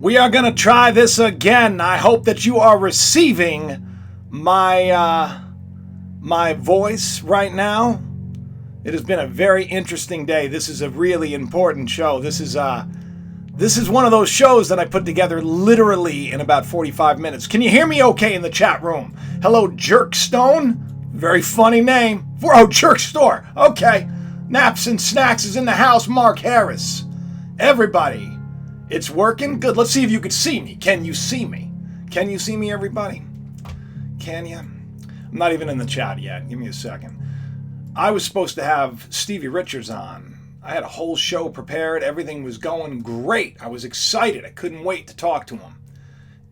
We are going to try this again. I hope that you are receiving my my voice right now. It has been a very interesting day. This is a really important show. This is one of those shows that I put together literally in about 45 minutes. Can you hear me okay in the chat room? Hello, Jerkstone. Very funny name. Oh, Jerk Store. Okay. Naps and Snacks is in the house. Mark Harris. Everybody. It's working? Good. Let's see if you can see me. Can you see me? Can you see me, everybody? Can you? I'm not even in the chat yet. Give me a second. I was supposed to have Stevie Richards on. I had a whole show prepared. Everything was going great. I was excited. I couldn't wait to talk to him.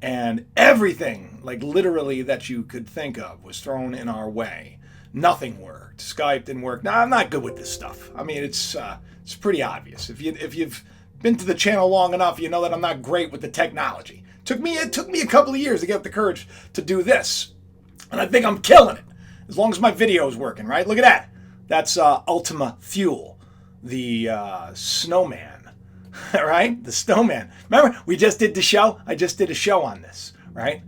And everything, like literally that you could think of, was thrown in our way. Nothing worked. Skype didn't work. Now, I'm not good with this stuff. I mean, it's pretty obvious. If you've been to the channel long enough, you know that I'm not great with the technology. It took me a couple of years to get the courage to do this. And I think I'm killing it. As long as my video is working, right? Look at that. That's Ultima Fuel, the snowman, right? The snowman. Remember, we just did the show? I just did a show on this, right?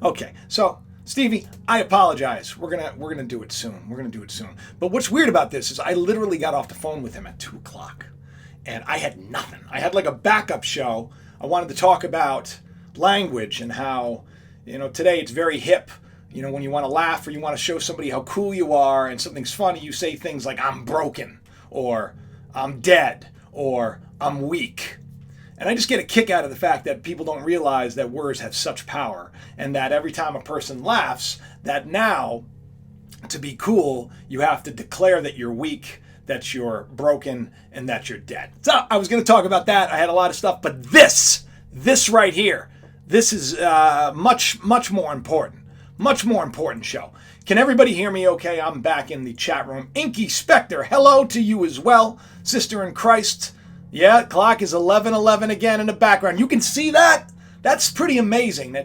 Okay, so Stevie, I apologize. We're gonna do it soon. We're gonna do it soon. But what's weird about this is I literally got off the phone with him at 2 o'clock. And I had nothing. I had like a backup show. I wanted to talk about language and how, today it's very hip. When you want to laugh or you want to show somebody how cool you are and something's funny, you say things like, I'm broken, or I'm dead, or I'm weak. And I just get a kick out of the fact that people don't realize that words have such power, and that every time a person laughs, that now, to be cool, you have to declare that you're weak, that you're broken, and that you're dead. So I was going to talk about that. I had a lot of stuff, but this right here, this is much more important. Much more important show. Can everybody hear me okay? I'm back in the chat room. Inky Spectre, hello to you as well. Sister in Christ. Yeah, clock is 11:11 again in the background. You can see that? That's pretty amazing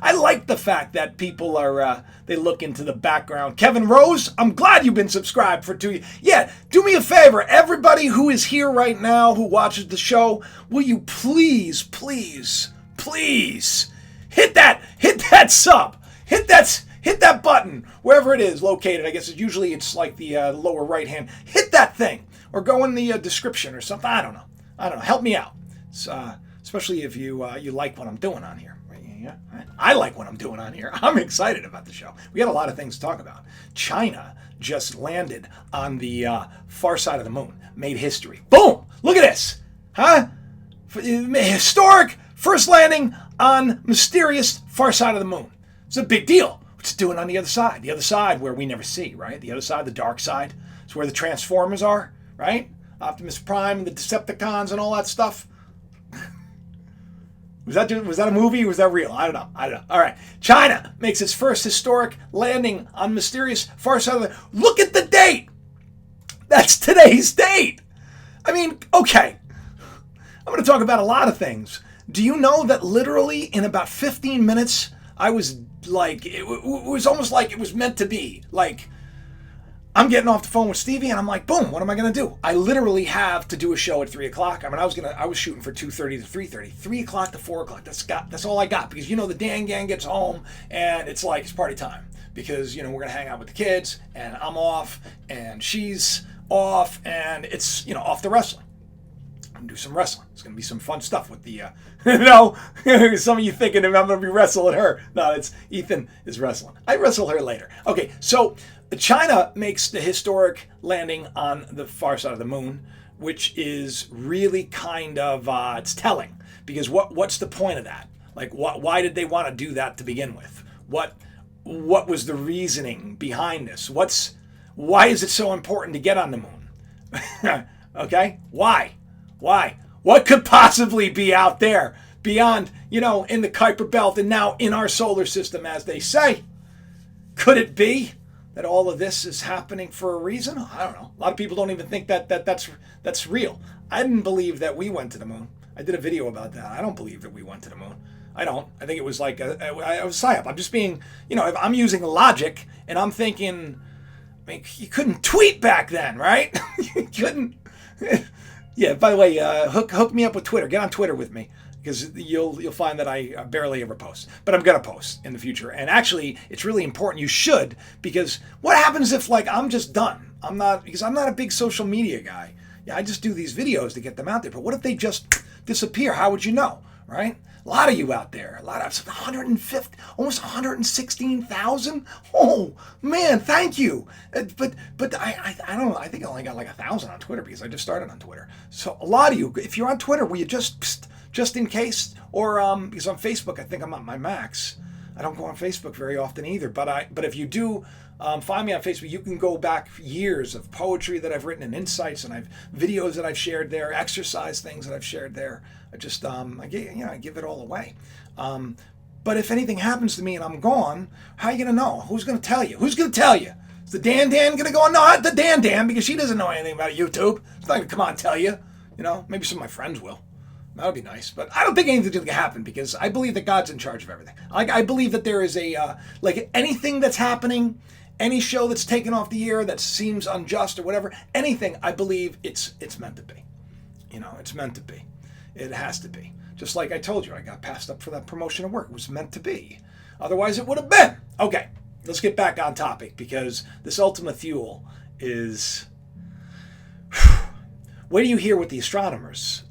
I like the fact that people are, they look into the background. Kevin Rose, I'm glad you've been subscribed for 2 years. Yeah, do me a favor. Everybody who is here right now, who watches the show, will you please hit that sub. Hit that button, wherever it is located. I guess it's like the lower right hand. Hit that thing, or go in the description or something. I don't know. Help me out. Especially if you like what I'm doing on here. Yeah, I like what I'm doing on here. I'm excited about the show. We got a lot of things to talk about. China just landed on the far side of the moon. Made history. Boom! Look at this. Huh? Historic first landing on mysterious far side of the moon. It's a big deal. What's it doing on the other side? The other side where we never see, right? The other side, the dark side. It's where the Transformers are, right? Optimus Prime and the Decepticons and all that stuff. Was that a movie or was that real? I don't know. All right. China makes its first historic landing on mysterious far side of the... Look at the date! That's today's date! I mean, okay. I'm going to talk about a lot of things. Do you know that literally in about 15 minutes... I was like, it was almost like it was meant to be. Like, I'm getting off the phone with Stevie and I'm like, boom, what am I going to do? I literally have to do a show at 3 o'clock. I mean, I was shooting for 2:30 to 3:30. 3 o'clock to 4 o'clock, that's all I got. Because, the Dan gang gets home and it's like, it's party time. Because, we're going to hang out with the kids and I'm off and she's off and it's, off the wrestling. Do some wrestling. It's going to be some fun stuff with the, some of you thinking I'm going to be wrestling her. No, it's Ethan is wrestling. I wrestle her later. Okay, so China makes the historic landing on the far side of the moon, which is really kind of, it's telling. Because what's the point of that? Like, why did they want to do that to begin with? What was the reasoning behind this? Why is it so important to get on the moon? Okay, why? Why? What could possibly be out there beyond, in the Kuiper Belt and now in our solar system, as they say? Could it be that all of this is happening for a reason? I don't know. A lot of people don't even think that's real. I didn't believe that we went to the moon. I did a video about that. I don't believe that we went to the moon. I don't. I think it was like I was psyop. I'm just being, if I'm using logic and I'm thinking, you couldn't tweet back then, right? You couldn't. Yeah, by the way, hook me up with Twitter. Get on Twitter with me. because you'll find that I barely ever post. But I'm going to post in the future. And actually, it's really important. You should, because what happens if, like, I'm just done? Because I'm not a big social media guy. Yeah, I just do these videos to get them out there. But what if they just disappear? How would you know, right? A lot of you out there, 150, almost 116,000. Oh man, thank you. But I don't know. I think I only got like 1,000 on Twitter because I just started on Twitter. So a lot of you, if you're on Twitter, will you just in case, or because on Facebook I think I'm at my max. I don't go on Facebook very often either. But if you do find me on Facebook, you can go back years of poetry that I've written and insights, and videos that I've shared there, exercise things that I've shared there. I just I give it all away. But if anything happens to me and I'm gone, how are you gonna know? Who's gonna tell you? Who's gonna tell you? Is the Dan gonna go? No, not the Dan because she doesn't know anything about YouTube. She's not gonna come on and tell you. You know, maybe some of my friends will. That would be nice, but I don't think anything's going to happen because I believe that God's in charge of everything. I believe that there is like anything that's happening, any show that's taken off the air that seems unjust or whatever, anything, I believe it's meant to be. You know, it's meant to be. It has to be. Just like I told you, I got passed up for that promotion at work. It was meant to be. Otherwise, it would have been. Okay, let's get back on topic because this Ultima Thule is... Wait do you hear what the astronomers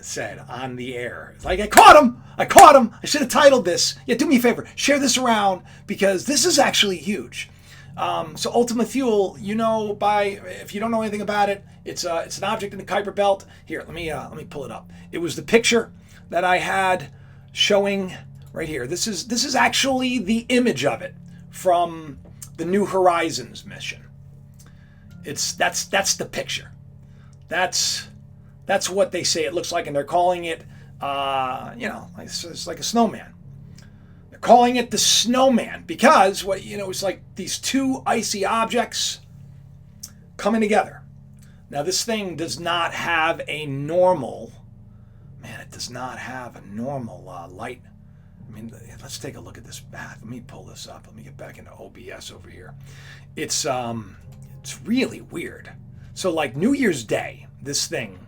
said on the air? It's like, I caught him! I should have titled this. Yeah, do me a favor. Share this around because this is actually huge. So Ultima Thule, if you don't know anything about it, it's an object in the Kuiper Belt. Here, let me pull it up. It was the picture that I had showing right here. This is actually the image of it from the New Horizons mission. That's the picture. That's what they say it looks like, and they're calling it, it's like a snowman. They're calling it the snowman because it's like these two icy objects coming together. Now this thing does not have a normal, it does not have a normal light. I mean, let's take a look at this bath. Let me pull this up. Let me get back into OBS over here. It's really weird. So like New Year's Day, this thing,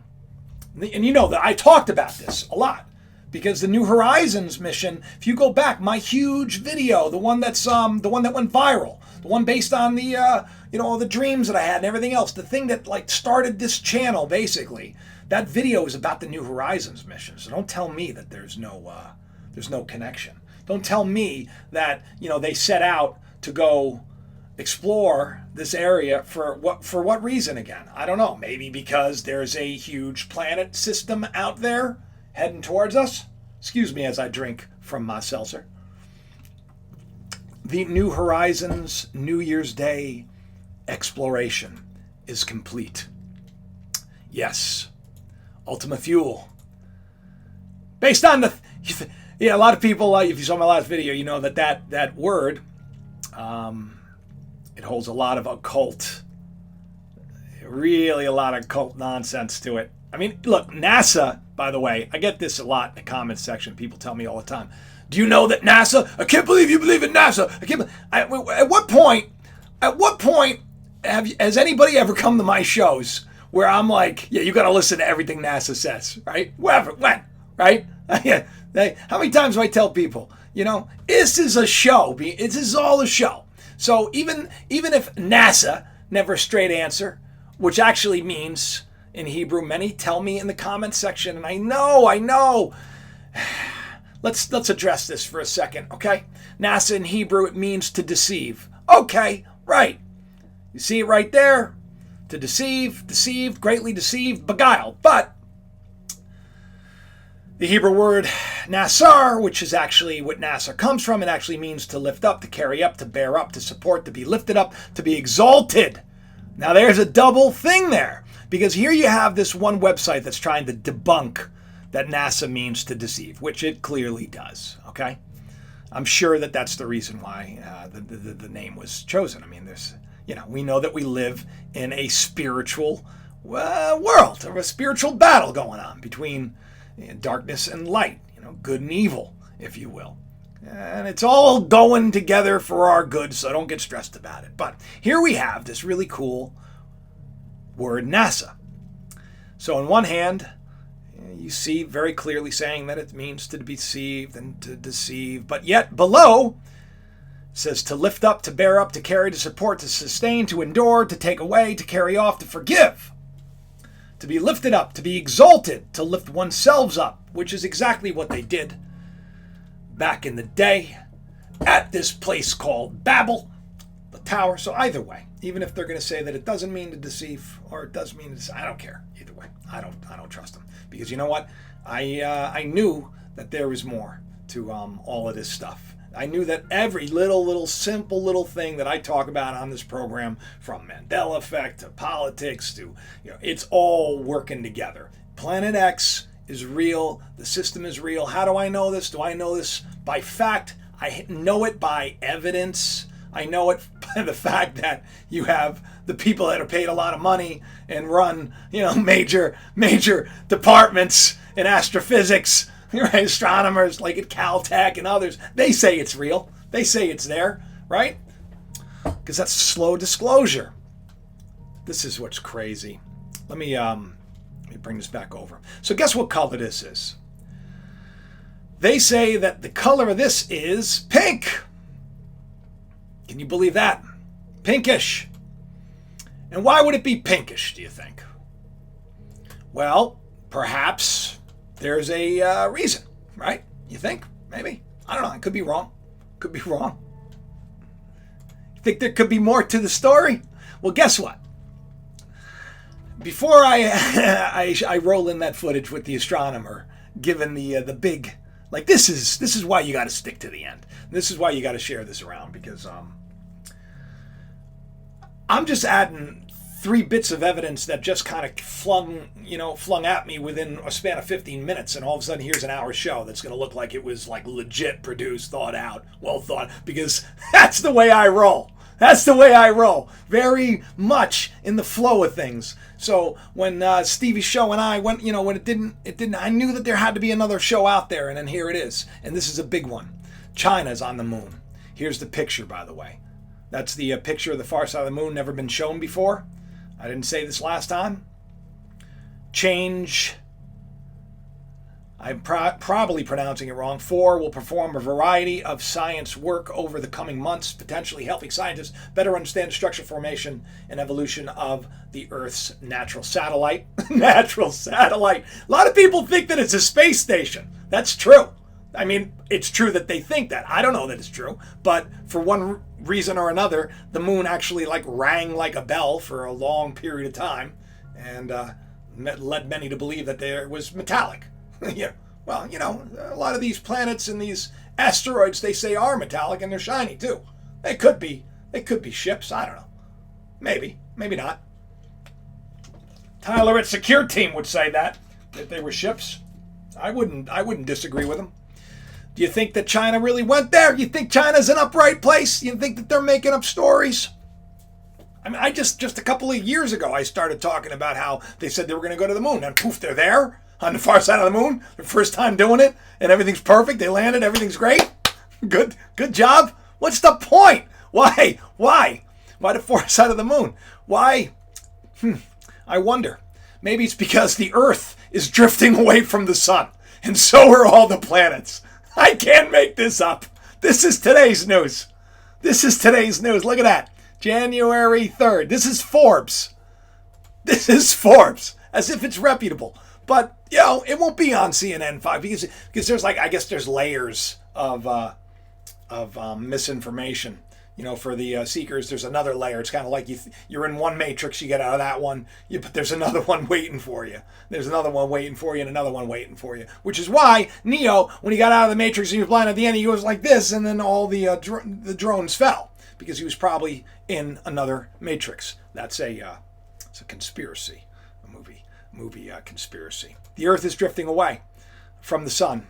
and you know that I talked about this a lot because the New Horizons mission, if you go back, my huge video, the one that went viral, the one based on the all the dreams that I had and everything else, the thing that like started this channel basically, that video is about the New Horizons mission. So don't tell me that there's no connection. Don't tell me that they set out to go explore this area for what reason again? I don't know. Maybe because there's a huge planet system out there heading towards us. Excuse me as I drink from my seltzer. The New Horizons New Year's Day exploration is complete. Yes, Ultima Thule. Based on a lot of people, if you saw my last video, you know that word, it holds a lot of occult, really a lot of occult nonsense to it. I mean, look, NASA, by the way, I get this a lot in the comments section. People tell me all the time, do you know that NASA, I can't believe you believe in NASA. At what point has anybody ever come to my shows where I'm like, yeah, you got to listen to everything NASA says, right? When, right? How many times do I tell people, this is a show. This is all a show. So even if NASA, never a straight answer, which actually means in Hebrew, many tell me in the comments section, and I know. Let's address this for a second, okay? NASA in Hebrew, it means to deceive. Okay, right. You see it right there? To deceive, deceived, greatly deceived, beguiled. But the Hebrew word nasar, which is actually what NASA comes from, it actually means to lift up, to carry up, to bear up, to support, to be lifted up, to be exalted. Now there's a double thing there, because here you have this one website that's trying to debunk that NASA means to deceive, which it clearly does, okay? I'm sure that's the reason why the name was chosen. I mean, we know that we live in a spiritual world, or a spiritual battle going on between darkness and light, good and evil, if you will. And it's all going together for our good, so don't get stressed about it. But here we have this really cool word, NASA. So on one hand, You see very clearly saying that it means to deceive and to deceive. But yet below says to lift up, to bear up, to carry, to support, to sustain, to endure, to take away, to carry off, to forgive. To be lifted up, to be exalted, to lift oneself up, which is exactly what they did back in the day at this place called Babel, the tower. So either way, even if they're going to say that it doesn't mean to deceive or it does mean to deceive, I don't care. Either way, I don't trust them, because you know what? I knew that there was more to all of this stuff. I knew that every little simple little thing that I talk about on this program, from Mandela effect to politics to, it's all working together. Planet X is real. The system is real. How do I know this? Do I know this by fact? I know it by evidence. I know it by the fact that you have the people that are paid a lot of money and run, major departments in astrophysics, right? Astronomers like at Caltech and others. They say it's real. They say it's there, right? Because that's slow disclosure. This is what's crazy. Let me bring this back over. So guess what color this is? They say that the color of this is pink. Can you believe that? Pinkish. And why would it be pinkish, do you think? Well, perhaps there's a reason, right? You think? Maybe. I don't know. I could be wrong. Could be wrong. You think there could be more to the story? Well, guess what? Before I roll in that footage with the astronomer, given the big, like, this is why you got to stick to the end. This is why you got to share this around, because I'm just adding 3 bits of evidence that just kind of flung at me within a span of 15 minutes, and all of a sudden here's an hour show that's going to look like it was like legit produced, thought out, well thought, because that's the way I roll. That's the way I roll. Very much in the flow of things. So when Stevie's show and I went, when it didn't, I knew that there had to be another show out there, and then here it is. And this is a big one. China's on the moon. Here's the picture, by the way. That's the picture of the far side of the moon, never been shown before. I didn't say this last time. Change. I'm probably pronouncing it wrong. 4 will perform a variety of science work over the coming months, potentially helping scientists better understand the structure, formation, and evolution of the Earth's natural satellite. Natural satellite. A lot of people think that it's a space station. That's true. I mean, it's true that they think that. I don't know that it's true. But for one reason or another, the moon actually rang like a bell for a long period of time, and led many to believe that it was metallic. Yeah. Well, a lot of these planets and these asteroids, they say, are metallic, and they're shiny too. They could be ships. I don't know. Maybe not. Tyler at Secure Team would say that they were ships. I wouldn't disagree with him. Do you think that China really went there? You think China's an upright place? You think that they're making up stories? I mean, I just a couple of years ago, I started talking about how they said they were going to go to the moon, and poof, they're there on the far side of the moon. Their first time doing it, and everything's perfect. They landed, everything's great. Good job. What's the point? Why the far side of the moon? Why? I wonder. Maybe it's because the Earth is drifting away from the sun, and so are all the planets. I can't make this up. This is today's news. Look at that. January 3rd. This is Forbes. As if it's reputable. But, it won't be on CNN 5 because there's I guess there's layers of misinformation. For the seekers, there's another layer. It's kind of like you're in one matrix, you get out of that one, but there's another one waiting for you. There's another one waiting for you and another one waiting for you. Which is why Neo, when he got out of the matrix and he was blind at the end, he goes like this, and then all the drones fell because he was probably in another matrix. That's it's a conspiracy, a movie conspiracy. The Earth is drifting away from the sun,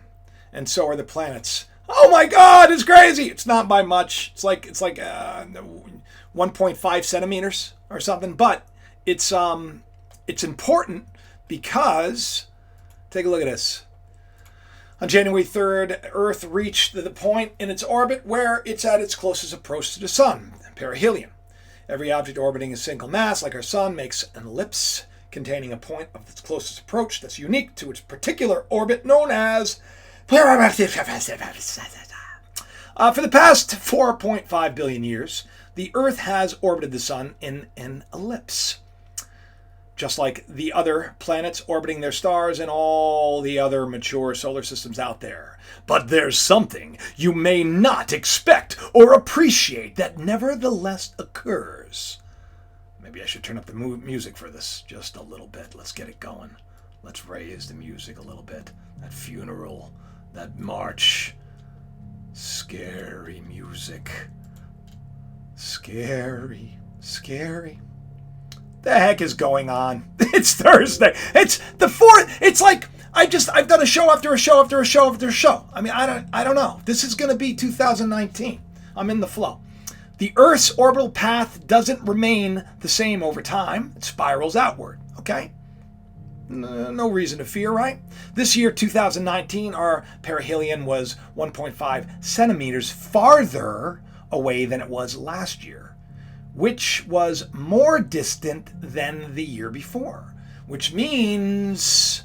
and so are the planets. Oh my God, it's crazy. It's not by much. It's like 1.5 centimeters or something, but it's important because take a look at this. On January 3rd, Earth reached the point in its orbit where it's at its closest approach to the sun, perihelion. Every object orbiting a single mass, like our sun, makes an ellipse, containing a point of its closest approach that's unique to its particular orbit known as... For the past 4.5 billion years, the Earth has orbited the Sun in an ellipse. Just like the other planets orbiting their stars and all the other mature solar systems out there. But there's something you may not expect or appreciate that nevertheless occurs. Maybe I should turn up the music for this just a little bit. Let's get it going. Let's raise the music a little bit. That funeral, that march. Scary music. Scary, scary. The heck is going on? It's Thursday. It's the 4th. It's like I've done a show after a show after a show after a show. I mean, I don't know. This is going to be 2019. I'm in the flow. The Earth's orbital path doesn't remain the same over time. It spirals outward, okay? No reason to fear, right? This year, 2019, our perihelion was 1.5 centimeters farther away than it was last year, which was more distant than the year before, which means,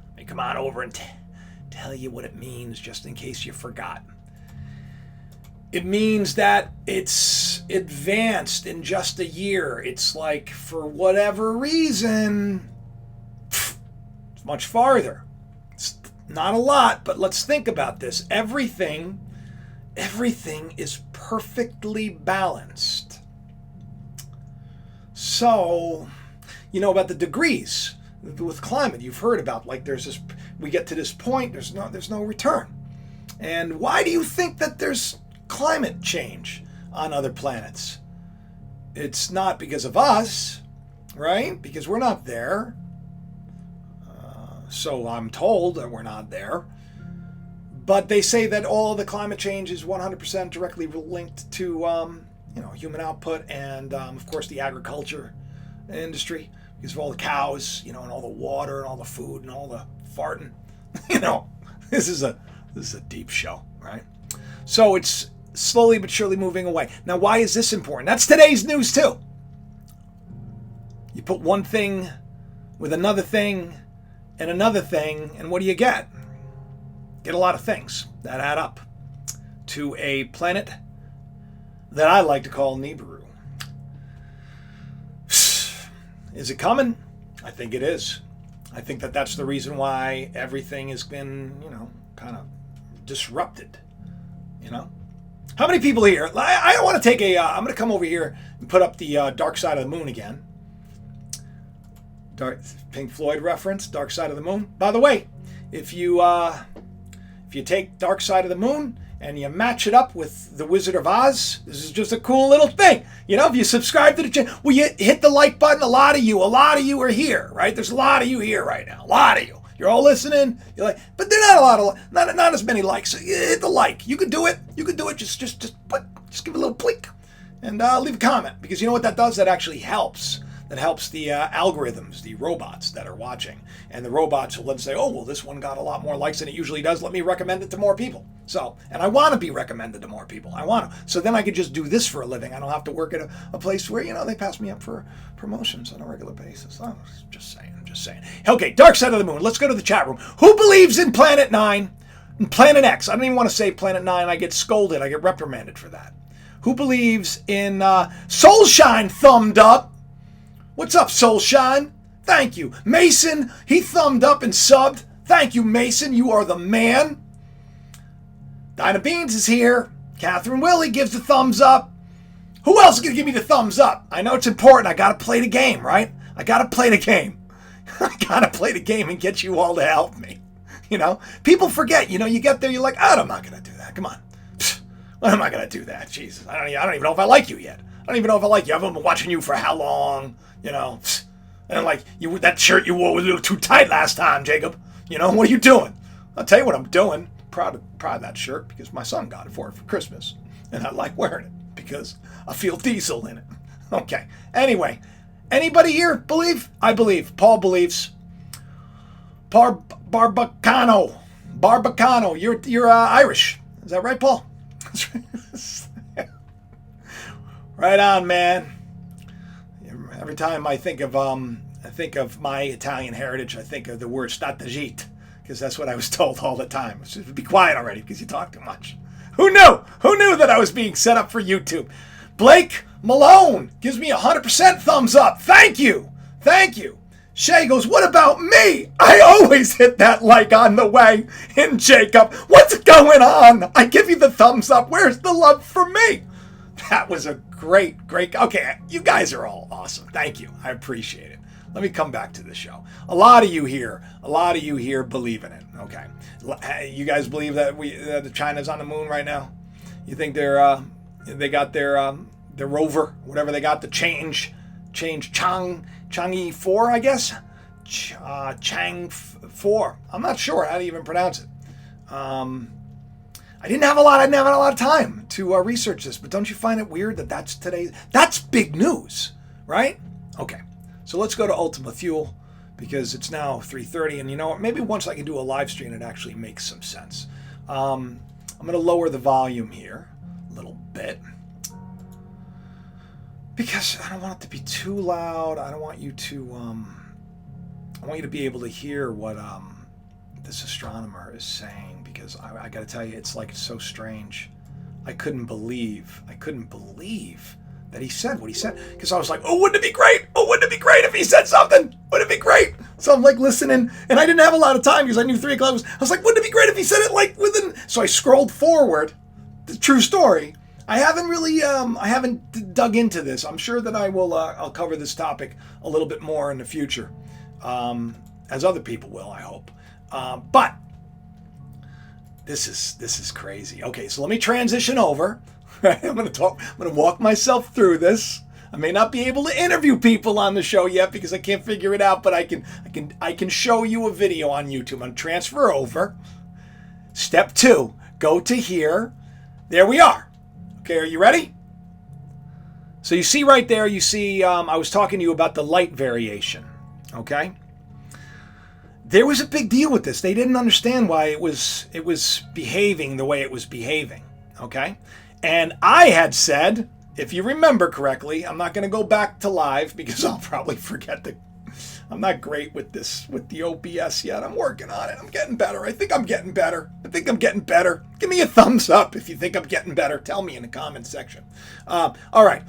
let me come on over and tell you what it means just in case you forgot. It means that it's advanced in just a year. It's like, for whatever reason, it's much farther. It's not a lot, but let's think about this. Everything is perfectly balanced. So, you know about the degrees with climate. You've heard about, like, there's this, we get to this point, there's no return. And why do you think that there's climate change on other planets? It's not because of us, right? Because we're not there. So I'm told that we're not there. But they say that all of the climate change is 100% directly linked to human output and, of course, the agriculture industry, because of all the cows, and all the water and all the food and all the farting. This is a deep show, right? So it's slowly but surely moving away. Now, why is this important? That's today's news too. You put one thing with another thing and another thing, and what do you get? Get a lot of things that add up to a planet that I like to call Nibiru. Is it coming? I think it is. I think that that's the reason why everything has been, kind of disrupted. How many people here? I want to take I'm going to come over here and put up the Dark Side of the Moon again. Pink Floyd reference, Dark Side of the Moon. By the way, if you take Dark Side of the Moon and you match it up with The Wizard of Oz, this is just a cool little thing. If you subscribe to the channel, well, you hit the like button. A lot of you are here, right? There's a lot of you here right now. A lot of you. You're all listening. You're like, but they're not a lot of, not as many likes. So you hit the like. You can do it. You can do it. Just give it a little click and leave a comment, because you know what that does? That actually helps. That helps the algorithms, the robots that are watching. And the robots will then say, oh, well, this one got a lot more likes than it usually does. Let me recommend it to more people. So, and I want to be recommended to more people. I want to. So then I could just do this for a living. I don't have to work at a place where, they pass me up for promotions on a regular basis. I'm just saying. Okay, Dark Side of the Moon. Let's go to the chat room. Who believes in Planet 9 and Planet X? I don't even want to say Planet 9. I get scolded. I get reprimanded for that. Who believes in Soulshine? Thumbed up. What's up, Soulshine? Thank you. Mason, he thumbed up and subbed. Thank you, Mason. You are the man. Dinah Beans is here. Catherine Willie gives the thumbs up. Who else is going to give me the thumbs up? I know it's important. I got to play the game, right? I got to play the game. I got to play the game and get you all to help me. People forget. You get there, you're like, oh, I'm not going to do that. Come on. Why am I going to do that? Jesus. I don't even know if I like you yet. I don't even know if I like you. I haven't been watching you for how long? And like that shirt you wore was a little too tight last time, Jacob. What are you doing? I'll tell you what I'm doing. Proud of that shirt because my son got it for Christmas, and I like wearing it because I feel diesel in it. Okay. Anyway, anybody here believe? I believe. Paul believes. Barbacano. You're Irish. Is that right, Paul? Right on, man. Every time I think of I think of my Italian heritage, I think of the word stratagite, because that's what I was told all the time. Just be quiet already because you talk too much. Who knew? Who knew that I was being set up for YouTube? Blake Malone gives me 100% thumbs up. Thank you. Thank you. Shay goes, what about me? I always hit that like on the way. And Jacob, what's going on? I give you the thumbs up. Where's the love for me? That was a great. Okay, you guys are all awesome. Thank you. I appreciate it. Let me come back to the show. A lot of you here believe in it. Okay. You guys believe that China's on the moon right now? You think they got their rover, whatever they got, the Chang'e 4, I guess? Chang 4. I'm not sure how to even pronounce it. I didn't have a lot of time to research this, but don't you find it weird that that's big news, right? Okay. So let's go to Ultima Fuel because it's now 3:30, and you know what? Maybe once I can do a live stream, it actually makes some sense. I'm going to lower the volume here a little bit because I don't want it to be too loud. I don't want you to. I want you to be able to hear what this astronomer is saying because I got to tell you, it's so strange. I couldn't believe that he said what he said, because I was like, oh, wouldn't it be great? Oh, wouldn't it be great if he said something? Wouldn't it be great? So I'm listening, and I didn't have a lot of time because I knew 3 o'clock was. I was like, wouldn't it be great if he said it within? So I scrolled forward. The true story. I haven't really, I haven't dug into this. I'm sure that I will. I'll cover this topic a little bit more in the future, as other people will, I hope. But this is crazy. Okay, so let me transition over. I'm going to walk myself through this. I may not be able to interview people on the show yet because I can't figure it out, but I can show you a video on YouTube. I'm going to transfer over. Step 2, go to here. There we are. Okay, are you ready? So you see right there, I was talking to you about the light variation. Okay? There was a big deal with this. They didn't understand why it was behaving the way it was behaving. Okay? And I had said, if you remember correctly, I'm not going to go back to live because I'll probably forget I'm not great with the OBS yet. I'm working on it. I'm getting better. I think I'm getting better. Give me a thumbs up if you think I'm getting better. Tell me in the comments section. All right.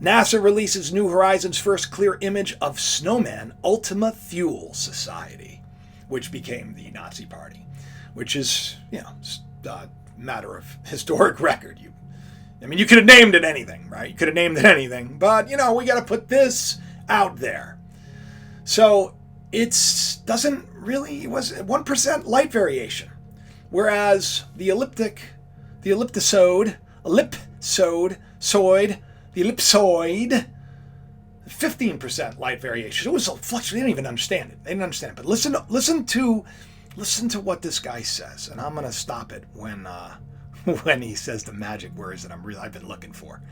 NASA releases New Horizons' first clear image of snowman Ultima Thule Society, which became the Nazi Party, which is, matter of historic record. You could have named it anything, right? You could have named it anything, but we got to put this out there. So it was 1% light variation, whereas the ellipsoid, 15% light variation. It was a fluctuation. They didn't even understand it. They didn't understand it. But listen to what this guy says, and I'm gonna stop it when he says the magic words that I've been looking for.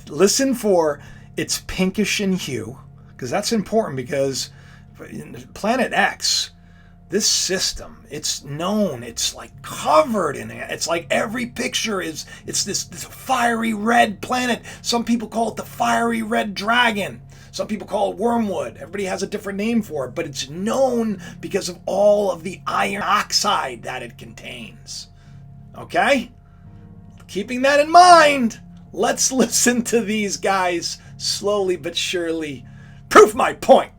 Listen for it's pinkish in hue, because that's important, because in Planet X, this system, it's known, it's covered in it. It's every picture it's this fiery red planet. Some people call it the fiery red dragon. Some people call it wormwood. Everybody has a different name for it, but it's known because of all of the iron oxide that it contains. Okay? Keeping that in mind, let's listen to these guys slowly but surely prove my point.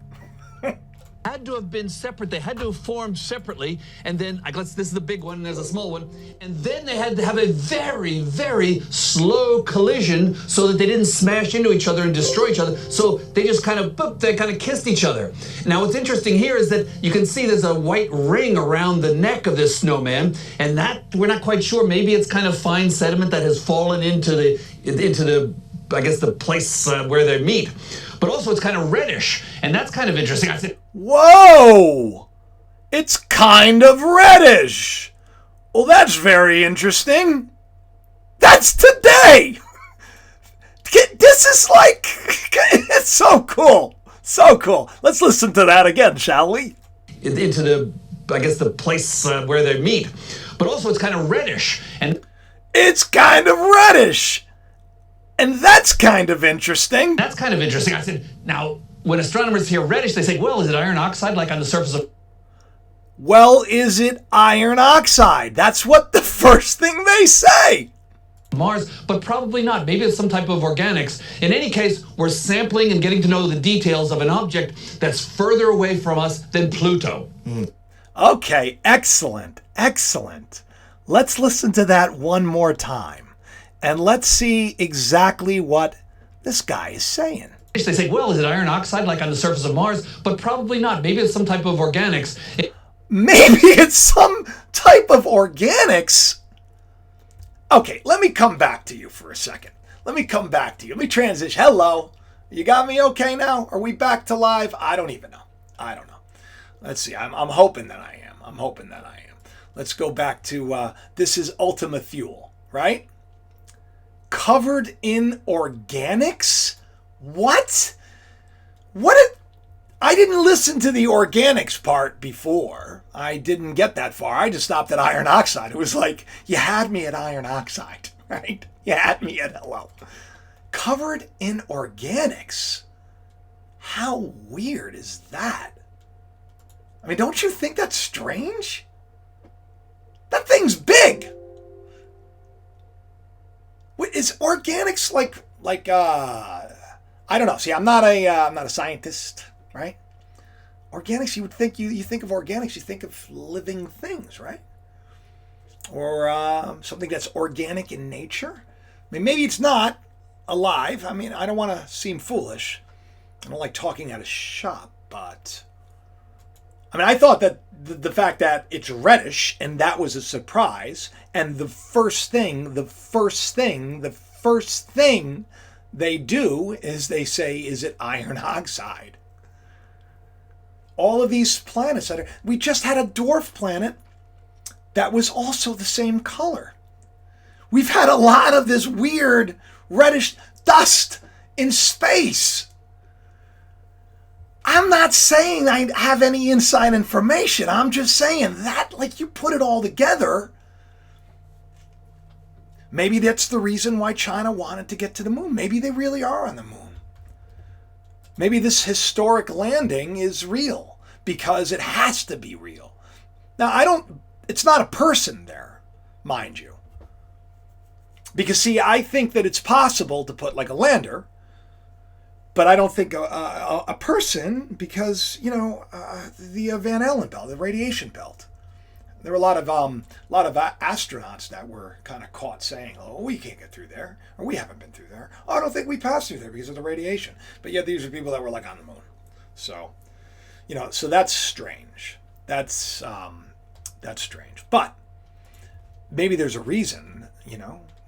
Had to have been separate. They had to have formed separately, and then this is the big one and there's a small one, and then they had to have a very, very slow collision so that they didn't smash into each other and destroy each other. So they just kind of kissed each other. Now what's interesting here is that you can see there's a white ring around the neck of this snowman, and that we're not quite sure. Maybe it's kind of fine sediment that has fallen into the the place where they meet. But also it's kind of reddish, and that's kind of interesting. I said, whoa! It's kind of reddish! Well, that's very interesting. That's today! This is it's so cool. So cool. Let's listen to that again, shall we? Into the place where they meet. But also it's kind of reddish, and it's kind of reddish! And that's kind of interesting. That's kind of interesting. I said, now, when astronomers hear reddish, they say, well, is it iron oxide like on the surface of Well, is it iron oxide? That's what the first thing they say. Mars? But probably not. Maybe it's some type of organics. In any case, we're sampling and getting to know the details of an object that's further away from us than Pluto. Okay, excellent, excellent. Let's listen to that one more time, and let's see exactly what this guy is saying. They say, well, is it iron oxide like on the surface of Mars? But probably not. Maybe it's some type of organics. Maybe it's some type of organics. Okay, let me come back to you for a second. Let me come back to you. Let me transition. Hello. You got me okay now? Are we back to live? I don't even know. I don't know. Let's see. I'm hoping that I am. I'm hoping that I am. Let's go back to, this is Ultima Thule, right? Covered in organics? What? I didn't listen to the organics part before. I didn't get that far. I just stopped at iron oxide. It was like, you had me at iron oxide, right? You had me at hello. Covered in organics? How weird is that? I mean, don't you think that's strange? That thing's big. Is organics like I don't know. See, I'm not a scientist, right? Organics, you would think you think of organics, you think of living things, right? Or something that's organic in nature. I mean, maybe it's not alive. I mean, I don't want to seem foolish. I don't like talking out of shop, but I mean, I thought that the fact that it's reddish and that was a surprise, and the first thing they do is they say, is it iron oxide? All of these planets we just had a dwarf planet that was also the same color. We've had a lot of this weird reddish dust in space. I'm not saying I have any inside information. I'm just saying that, like, you put it all together. Maybe that's the reason why China wanted to get to the moon. Maybe they really are on the moon. Maybe this historic landing is real because it has to be real. Now, it's not a person there, mind you. Because, see, I think that it's possible to put like a lander, but I don't think a person because, the Van Allen belt, the radiation belt. There were a lot of astronauts that were kind of caught saying, "Oh, we can't get through there," or "We haven't been through there." "Oh, I don't think we passed through there because of the radiation." But yet these are people that were like on the moon. So, so that's strange. That's strange. But maybe there's a reason.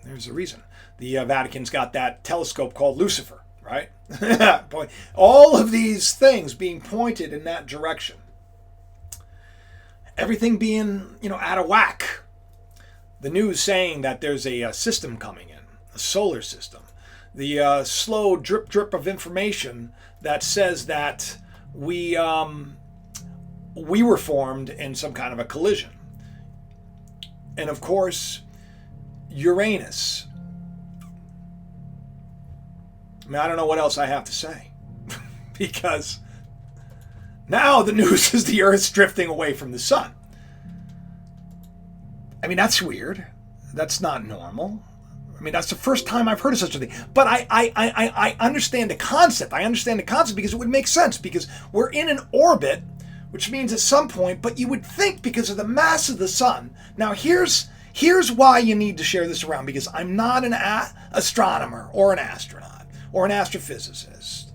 There's a reason. The Vatican's got that telescope called Lucifer, right? All of these things being pointed in that direction. Everything being, out of whack. The news saying that there's a system coming in, a solar system. The slow drip of information that says that we were formed in some kind of a collision. And of course, Uranus. I mean, I don't know what else I have to say. Because now the news is the Earth's drifting away from the sun. I mean, that's weird. That's not normal. I mean, that's the first time I've heard of such a thing. But I understand the concept. I understand the concept because it would make sense. Because we're in an orbit, which means at some point, but you would think because of the mass of the sun. Now, here's why you need to share this around. Because I'm not an astronomer or an astronaut or an astrophysicist.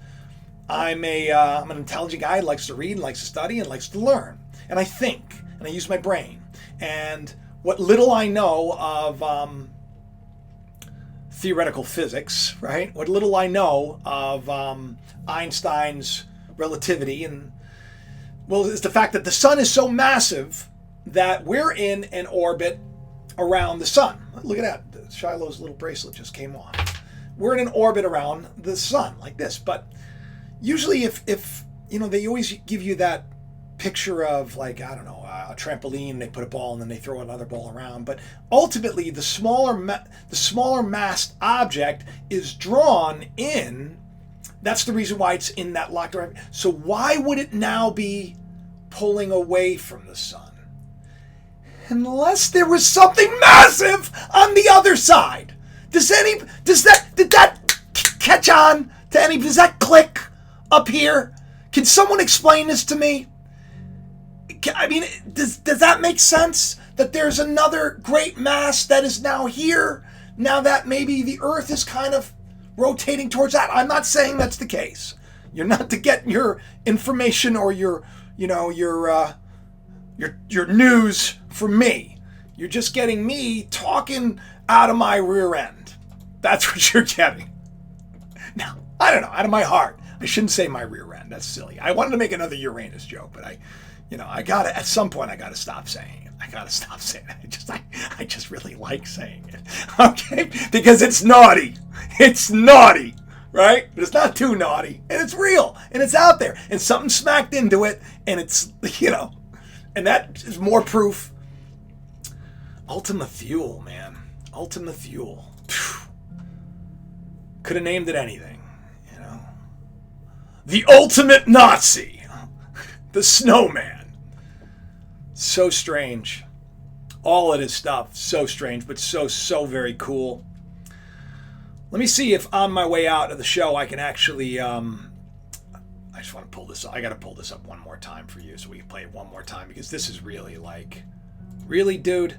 I'm an intelligent guy who likes to read and likes to study and likes to learn. And I think, and I use my brain. And what little I know of theoretical physics, right? What little I know of Einstein's relativity, is the fact that the sun is so massive that we're in an orbit around the sun. Look at that. Shiloh's little bracelet just came off. We're in an orbit around the sun like this, but usually if they always give you that picture of, like, I don't know, a trampoline, they put a ball and then they throw another ball around, but ultimately the smaller massed object is drawn in That's the reason why it's in that locked direction. So why would it now be pulling away from the sun? Unless there was something massive on the other side. Did that catch on to any, does that click up here? Can someone explain this to me? I mean, does that make sense? That there's another great mass that is now here, now that maybe the Earth is kind of rotating towards that. I'm not saying that's the case. You're not to get your information or your news from me. You're just getting me talking out of my rear end. That's what you're getting. Now, I don't know, out of my heart. I shouldn't say my rear end. That's silly. I wanted to make another Uranus joke, but I gotta, at some point I gotta stop saying it. I gotta stop saying it. I just really like saying it. Okay? Because it's naughty. It's naughty. Right? But it's not too naughty. And it's real. And it's out there. And something smacked into it. And it's, and that is more proof. Ultima Thule, man. Ultima Thule. Could have named it anything. The ultimate Nazi. The snowman. So strange. All of this stuff, so strange, but so very cool. Let me see if on my way out of the show I can actually, I just want to pull this up. I got to pull this up one more time for you so we can play it one more time because this is really really, dude?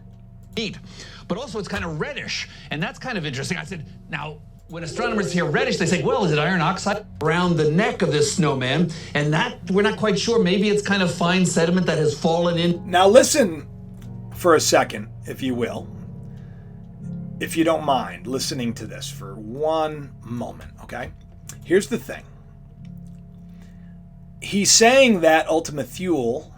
Neat. But also it's kind of reddish, and that's kind of interesting. I said, now, when astronomers hear reddish, they say, well, is it iron oxide around the neck of this snowman? And that, we're not quite sure. Maybe it's kind of fine sediment that has fallen in. Now listen for a second, if you will. If you don't mind listening to this for one moment, okay? Here's the thing. He's saying that fuel,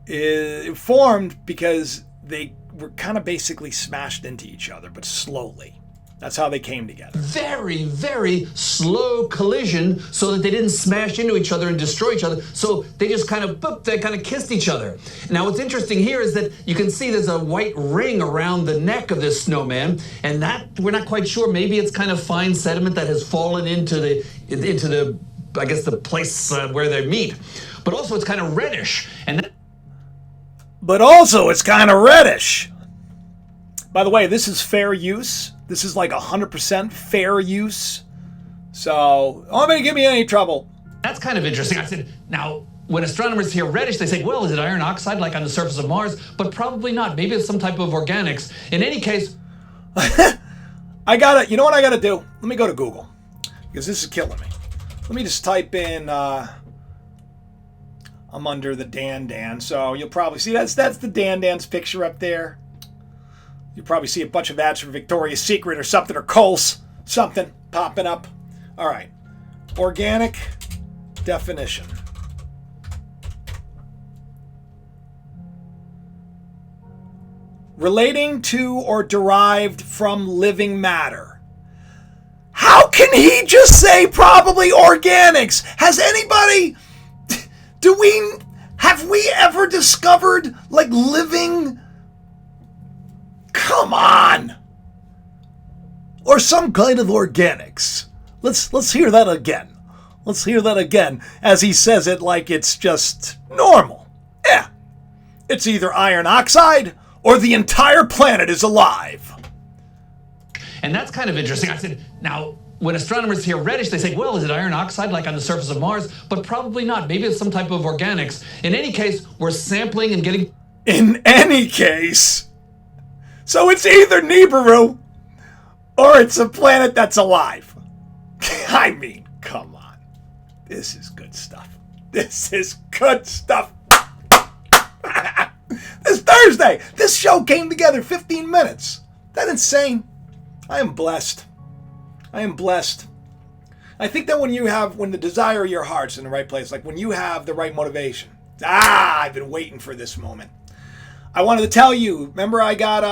is formed because they were kind of basically smashed into each other, but slowly. That's how they came together. Very, very slow collision so that they didn't smash into each other and destroy each other. So they just kind of kissed each other. Now what's interesting here is that you can see there's a white ring around the neck of this snowman, and that, we're not quite sure. Maybe it's kind of fine sediment that has fallen into the I guess the place where they meet. But also it's kind of reddish. But also it's kind of reddish. By the way, this is fair use. This is like 100% fair use. So, don't give me any trouble. That's kind of interesting. I said, now, when astronomers hear reddish, they say, well, is it iron oxide like on the surface of Mars? But probably not. Maybe it's some type of organics. In any case... you know what I gotta do? Let me go to Google. Because this is killing me. Let me just type in, I'm under the Dan. So you'll probably see, that's the Dan's picture up there. You'll probably see a bunch of ads for Victoria's Secret or something, or Kohl's, something popping up. All right. Organic definition. Relating to or derived from living matter. How can he just say probably organics? Has anybody... Have we ever discovered, like, living... Come on! Or some kind of organics. Let's hear that again. Let's hear that again as he says it like it's just normal. Yeah. It's either iron oxide or the entire planet is alive. And that's kind of interesting. I said, now, when astronomers hear reddish, they say, well, is it iron oxide like on the surface of Mars? But probably not. Maybe it's some type of organics. In any case, we're sampling and getting... In any case... So it's either Nibiru or it's a planet that's alive. I mean, come on. This is good stuff. This is good stuff. This Thursday, this show came together 15 minutes. That insane? I am blessed. I am blessed. I think that when the desire of your heart's in the right place, like when you have the right motivation. I've been waiting for this moment. I wanted to tell you, remember I got,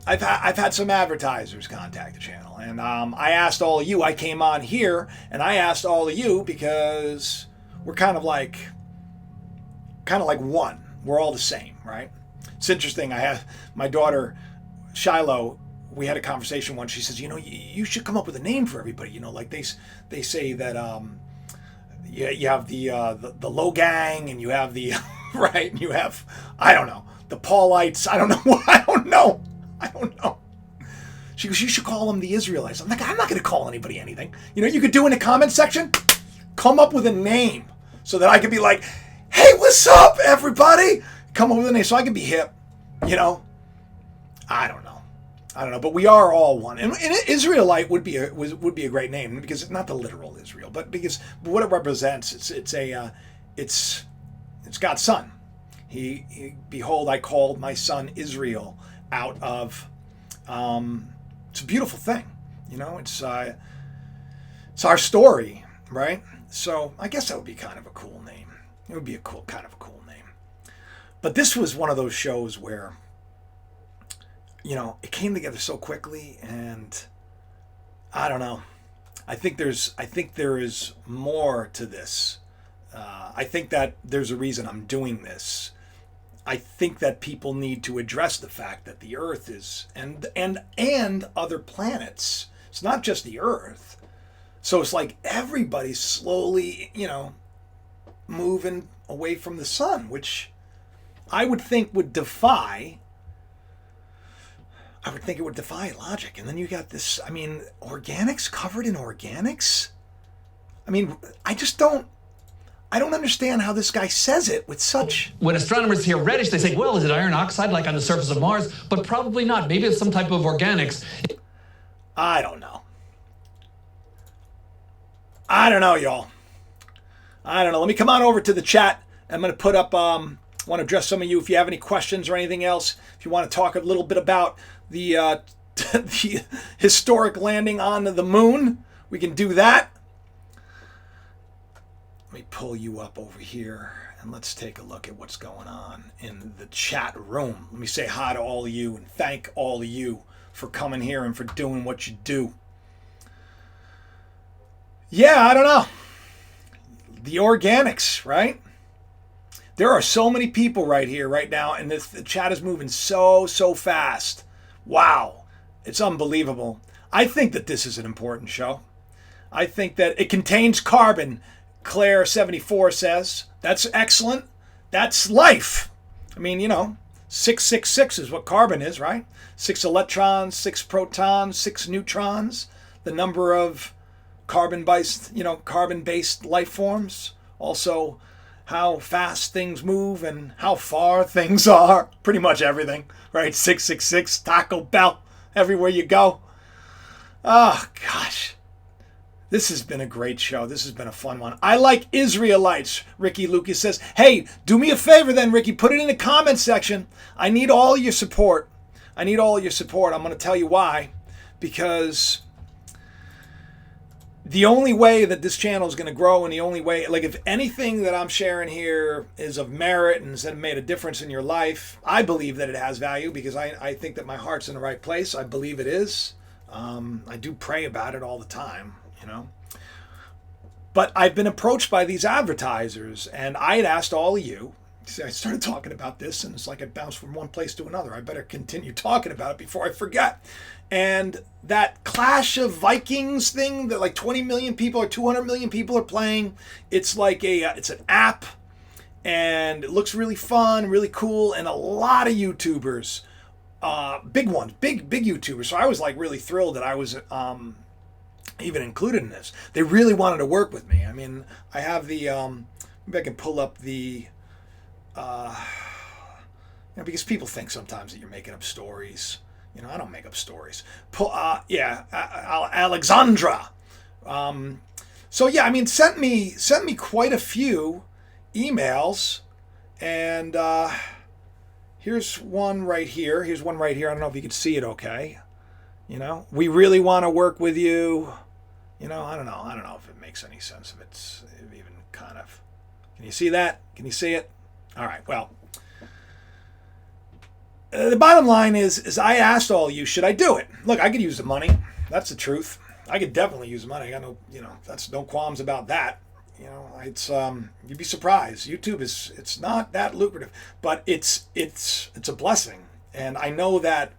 I've had some advertisers contact the channel, and I asked all of you, I came on here, and I asked all of you because we're kind of like one. We're all the same, right? It's interesting, I have my daughter, Shiloh, we had a conversation once. She says, you should come up with a name for everybody. Like they say that you have the Low Gang, and you have the right, and you have, I don't know, the Paulites. I don't know. I don't know. She goes, you should call them the Israelites. I'm like, I'm not going to call anybody anything. You could do in the comment section, come up with a name so that I could be like, hey, what's up, everybody? Come up with a name so I can be hip. I don't know, but we are all one. And Israelite would be a great name, because it's not the literal Israel, but because what it represents, it's God's son. He behold, I called my son Israel out of. It's a beautiful thing, It's our story, right? So I guess that would be kind of a cool name. It would be kind of a cool name. But this was one of those shows where, it came together so quickly, and I don't know. I think there is more to this. I think that there's a reason I'm doing this. I think that people need to address the fact that the Earth is and other planets. It's not just the Earth. So it's like everybody's slowly, moving away from the sun, which I would think would defy. I would think it would defy logic. And then you got this, organics covered in organics. I don't understand how this guy says it with such... When astronomers hear reddish, they say, well, is it iron oxide like on the surface of Mars? But probably not. Maybe it's some type of organics. I don't know. I don't know, y'all. I don't know. Let me come on over to the chat. I'm going to put up... I want to address some of you if you have any questions or anything else. If you want to talk a little bit about the, the historic landing on the moon, we can do that. Let me pull you up over here, and let's take a look at what's going on in the chat room. Let me say hi to all of you and thank all of you for coming here and for doing what you do. Yeah, I don't know. The organics, right? There are so many people right here, right now, and the chat is moving so fast. Wow. It's unbelievable. I think that this is an important show. I think that it contains carbon. Claire 74 says, that's excellent. That's life. 666 is what carbon is, right? 6 electrons, 6 protons, 6 neutrons. The number of carbon-based life forms. Also, how fast things move and how far things are. Pretty much everything, right? 666, Taco Bell, everywhere you go. Oh, gosh. This has been a great show. This has been a fun one. I like Israelites, Ricky Lucas says. Hey, do me a favor then, Ricky. Put it in the comment section. I need all your support. I'm going to tell you why. Because the only way that this channel is going to grow, and the only way, if anything that I'm sharing here is of merit and has made a difference in your life, I believe that it has value, because I think that my heart's in the right place. I believe it is. I do pray about it all the time. But I've been approached by these advertisers, and I had asked all of you. See, I started talking about this, and it's like I bounced from one place to another. I better continue talking about it before I forget. And that Clash of Vikings thing that like 20 million people or 200 million people are playing, it's like it's an app, and it looks really fun, really cool, and a lot of YouTubers, big ones, big YouTubers. So I was like really thrilled that I was even included in this. They really wanted to work with me. I have the maybe I can pull up the because people think sometimes that you're making up stories. I don't make up stories. Alexandra. Sent me quite a few emails, and here's one right here. I don't know if you can see it okay. We really want to work with you. I don't know if it makes any sense, if it's even kind of... Can you see that? Can you see it? All right, well. The bottom line is I asked all of you, should I do it? Look, I could use the money. That's the truth. I could definitely use the money. I got no, that's no qualms about that. It's you'd be surprised. YouTube it's not that lucrative, but it's a blessing. And I know that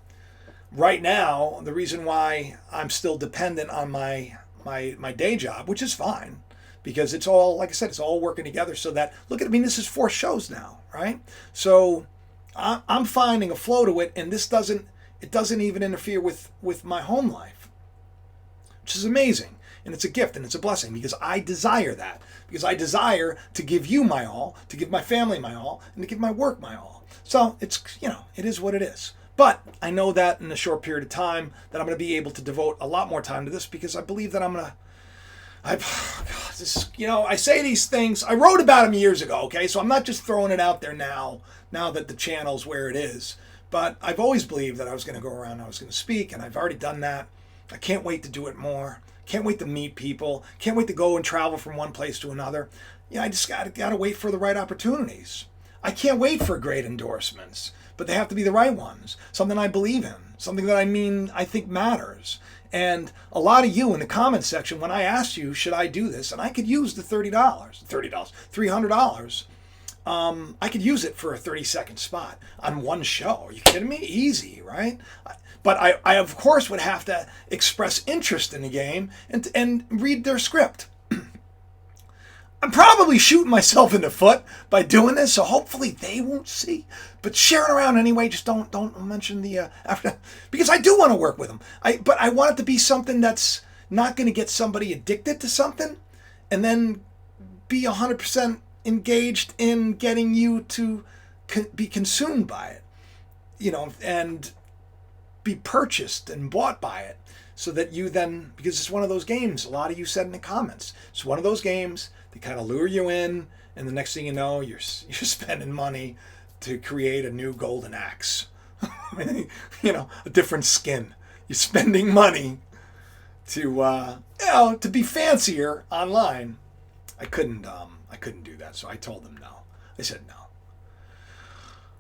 right now, the reason why I'm still dependent on my day job, which is fine, because it's all, like I said, it's all working together so that, look at, I mean, this is 4 shows now, right? So I'm finding a flow to it, and it doesn't even interfere with my home life, which is amazing. And it's a gift and it's a blessing, because I desire that. Because I desire to give you my all, to give my family my all, and to give my work my all. So it's, it is what it is. But I know that in a short period of time that I'm going to be able to devote a lot more time to this, because I believe that I say these things, I wrote about them years ago, okay? So I'm not just throwing it out there now that the channel's where it is. But I've always believed that I was going to go around and I was going to speak, and I've already done that. I can't wait to do it more. Can't wait to meet people. Can't wait to go and travel from one place to another. I just gotta wait for the right opportunities. I can't wait for great endorsements, but they have to be the right ones. Something I believe in. Something that I think matters. And a lot of you in the comments section, when I asked you, should I do this? And I could use the $300. I could use it for a 30-second spot on one show. Are you kidding me? Easy, right? But I of course would have to express interest in the game and read their script. I'm probably shooting myself in the foot by doing this, so hopefully they won't see. But share it around anyway. Just don't mention the after, because I do want to work with them. But I want it to be something that's not going to get somebody addicted to something, and then be 100% engaged in getting you to be consumed by it, and be purchased and bought by it, so that you then, because it's one of those games, a lot of you said in the comments, it's one of those games that kind of lure you in, and the next thing you know, you're spending money to create a new golden axe, a different skin. You're spending money to be fancier online. I couldn't do that, so I told them no. I said no.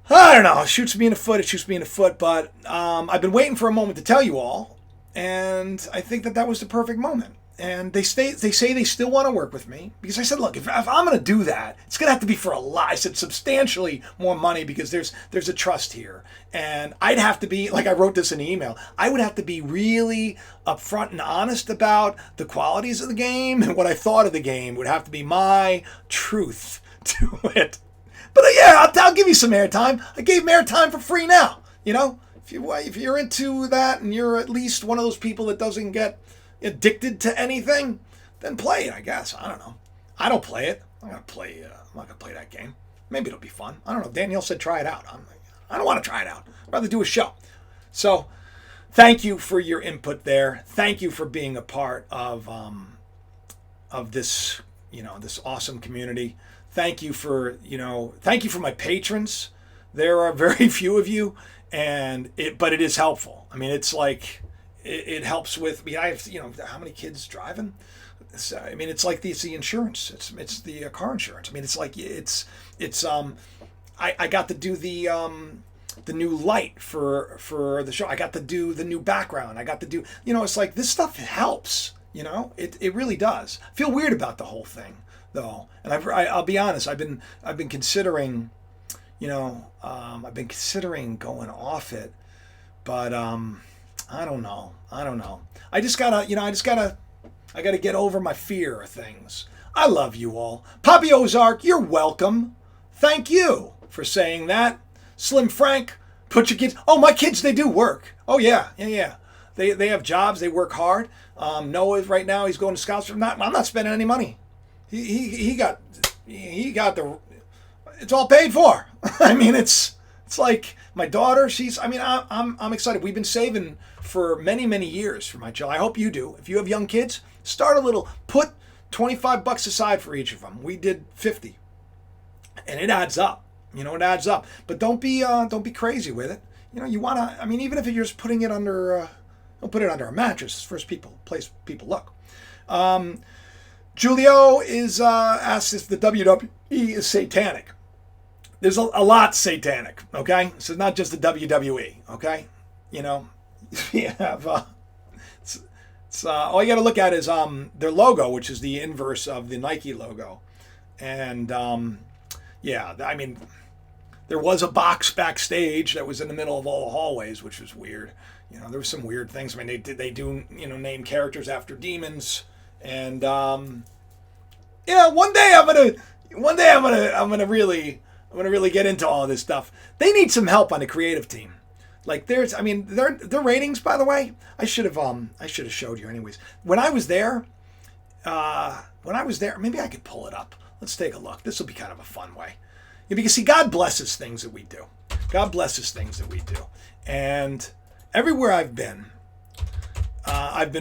I don't know. It shoots me in the foot. But I've been waiting for a moment to tell you all, and I think that was the perfect moment. And they say they still want to work with me, because I said, look, if I'm going to do that, it's going to have to be for a lot. I said substantially more money, because there's a trust here, and I'd have to be, like I wrote this in the email, I would have to be really upfront and honest about the qualities of the game, and what I thought of the game would have to be my truth to it. But yeah, I'll give you some airtime. I gave airtime for free now. If you're into that, and you're at least one of those people that doesn't get addicted to anything, then play it, I guess. I don't know. I don't play it. I'm not gonna play that game. Maybe it'll be fun. I don't know. Danielle said try it out. I don't want to try it out. I'd rather do a show. So, thank you for your input there. Thank you for being a part of this, this awesome community. Thank you for my patrons. There are very few of you, but it is helpful. I mean, it's like, it helps with, I have, how many kids driving? It's like it's the insurance. It's the car insurance. It's like, I got to do the new light for the show. I got to do the new background. I got to do, it's like, this stuff helps, it really does. I feel weird about the whole thing, though. And I'll be honest, I've been considering, I've been considering going off it, but I don't know. I gotta get over my fear of things. I love you all. Poppy Ozark, you're welcome. Thank you for saying that. Slim Frank, put your kids. Oh, my kids, they do work. Oh yeah. They have jobs. They work hard. Noah right now, he's going to Scouts. I'm not spending any money. He got the. It's all paid for. It's like my daughter. I'm excited. We've been saving for many, many years for my child. I hope you do. If you have young kids, start a little. Put $25 aside for each of them. We did 50, and it adds up. It adds up. But don't be crazy with it. You wanna. Even if you're just putting it under, don't put it under a mattress. First place people look. Julio is asked if the WWE is satanic. There's a lot satanic. Okay, so it's not just the WWE. Okay, you have all you got to look at is their logo, which is the inverse of the Nike logo, and there's There was a box backstage that was in the middle of all the hallways, which was weird. You know, there were some weird things. I mean, they do, you know, name characters after demons. And, yeah, one day I'm gonna really get into all of this stuff. They need some help on the creative team. Like their ratings, by the way, I should have showed you anyways. When I was there, maybe I could pull it up. Let's take a look. This will be kind of a fun way. Yeah, because see, God blesses things that we do. God blesses things that we do. And everywhere I've been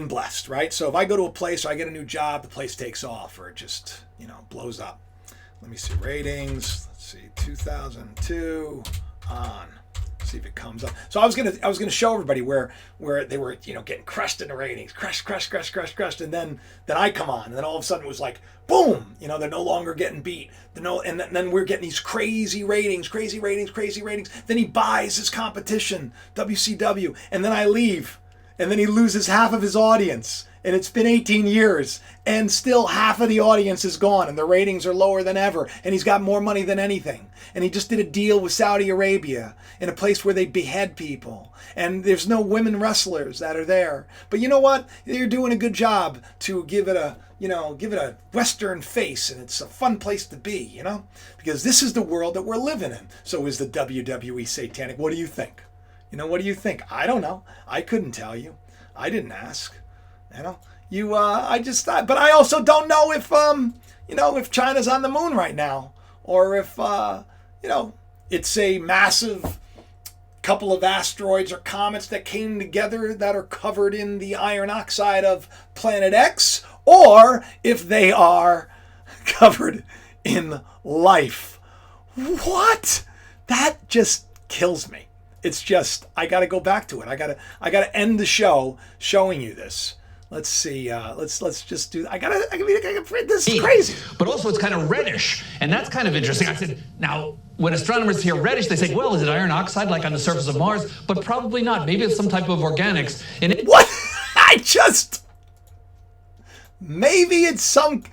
blessed, right? So if I go to a place or I get a new job, the place takes off or it just, you know, blows up. Let me see ratings. Let's see, 2002 on. See if it comes up. So I was gonna show everybody where they were, you know, getting crushed in the ratings, crushed, and then I come on, and then all of a sudden it was like boom, you know, they're no longer getting beat. And then we're getting these crazy ratings. Then he buys his competition, WCW, and then I leave, and then he loses half of his audience. And it's been 18 years, and still half of the audience is gone, and the ratings are lower than ever, and he's got more money than anything. And he just did a deal with Saudi Arabia in a place where they behead people, and there's no women wrestlers that are there. But you know what? They're doing a good job to give it a Western face, and it's a fun place to be, you know? Because this is the world that we're living in. So is the WWE satanic? What do you think? You know, what do you think? I don't know. I couldn't tell you. I didn't ask. You know, I just thought, but I also don't know if, you know, if China's on the moon right now, or if, you know, it's a massive couple of asteroids or comets that came together that are covered in the iron oxide of planet X, or if they are covered in life. What? That just kills me. It's just, I got to go back to it. I got to end the show showing you this. Let's see. Let's just do. This is crazy. But also, it's kind of reddish, and that's kind of interesting. I said, now, when astronomers hear reddish, they say, well, is it iron oxide like on the surface of Mars? But probably not. Maybe it's some type of organics. And what? Maybe it's some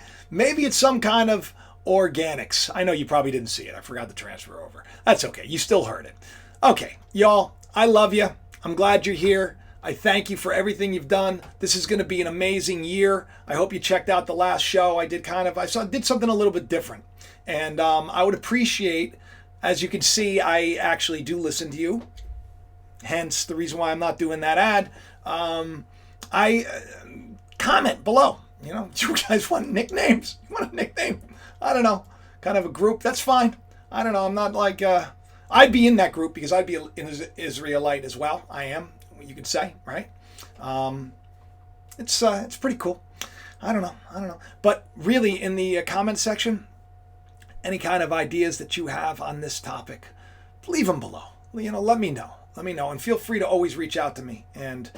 kind of organics. I know you probably didn't see it. I forgot to transfer over. That's okay. You still heard it. Okay, y'all. I love you. I'm glad you're here. I thank you for everything you've done. This is going to be an amazing year. I hope you checked out the last show. I did something a little bit different. And I would appreciate, as you can see, I actually do listen to you. Hence the reason why I'm not doing that ad. I comment below. You know, you guys want nicknames? You want a nickname? I don't know. Kind of a group. That's fine. I don't know. I'm not like, I'd be in that group because I'd be an Israelite as well. I am. You could say, right? It's pretty cool. I don't know. But really, in the comment section, any kind of ideas that you have on this topic, leave them below. You know, let me know. And feel free to always reach out to me. And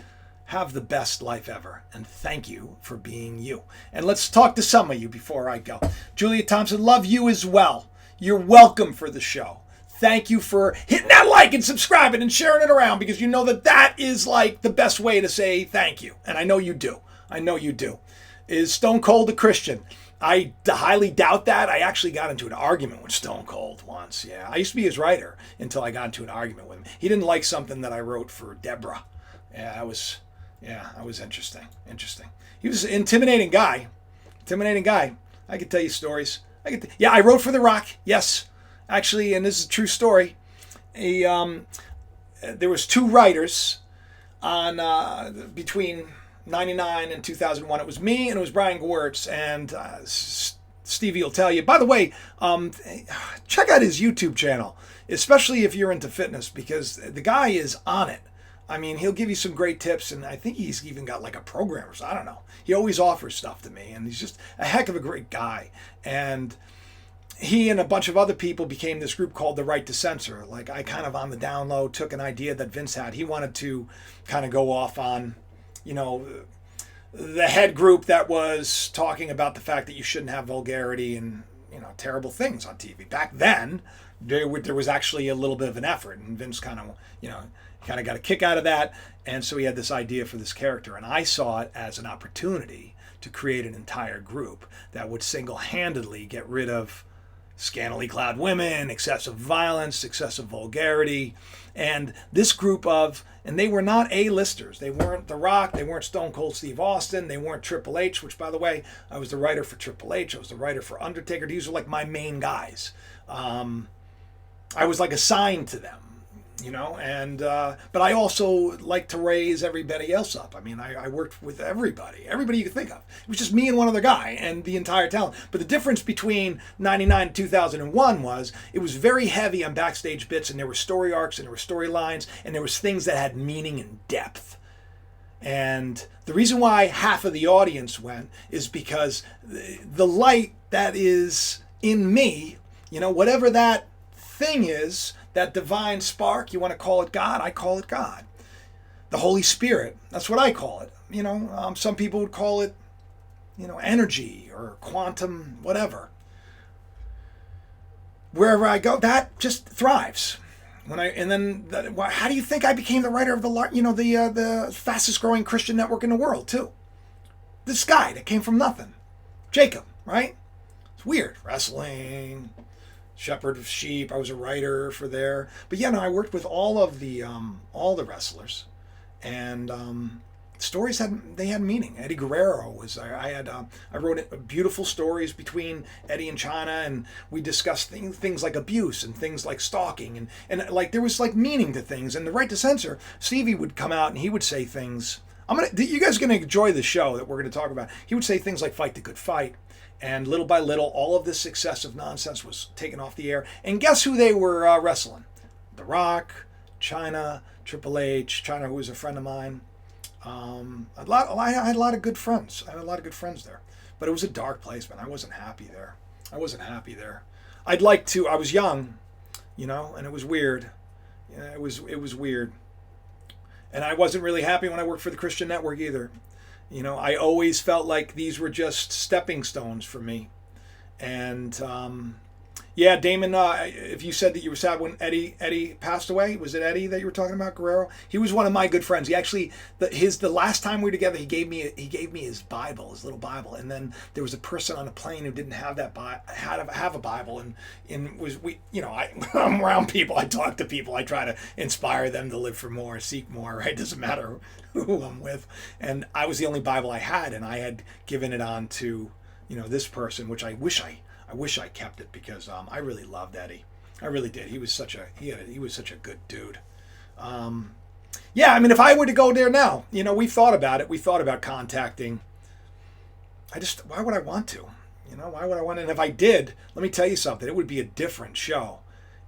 have the best life ever. And thank you for being you. And let's talk to some of you before I go. Julia Thompson, love you as well. You're welcome for the show. Thank you for hitting that like and subscribing and sharing it around, because you know that is like the best way to say thank you. And I know you do. Is Stone Cold a Christian? I highly doubt that. I actually got into an argument with Stone Cold once. Yeah, I used to be his writer until I got into an argument with him. He didn't like something that I wrote for Deborah. That was interesting. He was an intimidating guy. I could tell you stories. I wrote for The Rock. Yes. Actually, and this is a true story, there was two writers on between 99 and 2001. It was me and it was Brian Gewirtz, and Stevie will tell you. By the way, check out his YouTube channel, especially if you're into fitness, because the guy is on it. I mean, he'll give you some great tips, and I think he's even got like a program or something. I don't know. He always offers stuff to me, and he's just a heck of a great guy. And he and a bunch of other people became this group called The Right to Censor. Like, I kind of on the down low took an idea that Vince had. He wanted to kind of go off on, you know, the head group that was talking about the fact that you shouldn't have vulgarity and, you know, terrible things on TV. Back then, there was actually a little bit of an effort, and Vince kind of got a kick out of that. And so he had this idea for this character, and I saw it as an opportunity to create an entire group that would single-handedly get rid of scantily clad women, excessive violence, excessive vulgarity. And this group of, and they were not A-listers. They weren't The Rock. They weren't Stone Cold Steve Austin. They weren't Triple H, which, by the way, I was the writer for Triple H. I was the writer for Undertaker. These were like my main guys. I was like assigned to them, you know, and but I also like to raise everybody else up. I mean, I worked with everybody you could think of. It was just me and one other guy and the entire talent. But the difference between 99 and 2001 was it was very heavy on backstage bits, and there were story arcs and there were storylines and there was things that had meaning and depth. And the reason why half of the audience went is because the light that is in me, you know, whatever that thing is, that divine spark, you want to call it God, I call it God. The Holy Spirit, that's what I call it. You know, some people would call it, you know, energy or quantum, whatever. Wherever I go, that just thrives. How do you think I became the writer of the fastest growing Christian network in the world too? This guy that came from nothing, Jacob, right? It's weird. Wrestling, shepherd of sheep. I was a writer for there, but yeah, no, I worked with all the wrestlers, and stories had meaning. Eddie Guerrero was I wrote beautiful stories between Eddie and China, and we discussed things like abuse and things like stalking, and like there was like meaning to things. And the Right to Censor, Stevie would come out and he would say things. You guys are gonna enjoy the show that we're gonna talk about. He would say things like "fight the good fight." And little by little, all of this excessive nonsense was taken off the air. And guess who they were wrestling? The Rock, China, Triple H. China, who was a friend of mine. I had a lot of good friends. I had a lot of good friends there. But it was a dark place, man. I wasn't happy there. I was young, you know, and it was weird. Yeah, it was weird. And I wasn't really happy when I worked for the Christian Network either. You know, I always felt like these were just stepping stones for me. And yeah, Damon, if you said that you were sad when Eddie passed away, was it Eddie that you were talking about, Guerrero? He was one of my good friends. He actually, the last time we were together, he gave me his Bible, his little Bible, and then there was a person on a plane who didn't have that have a Bible, I'm around people, I talk to people, I try to inspire them to live for more, seek more, right? Doesn't matter who I'm with, and I was the only Bible I had, and I had given it on to, you know, this person, which I wish I kept it, because I really loved Eddie. I really did. He was such a good dude. Yeah, I mean, if I were to go there now, you know, we thought about it. We thought about contacting. Why would I want to? You know, why would I want to? And if I did, let me tell you something. It would be a different show.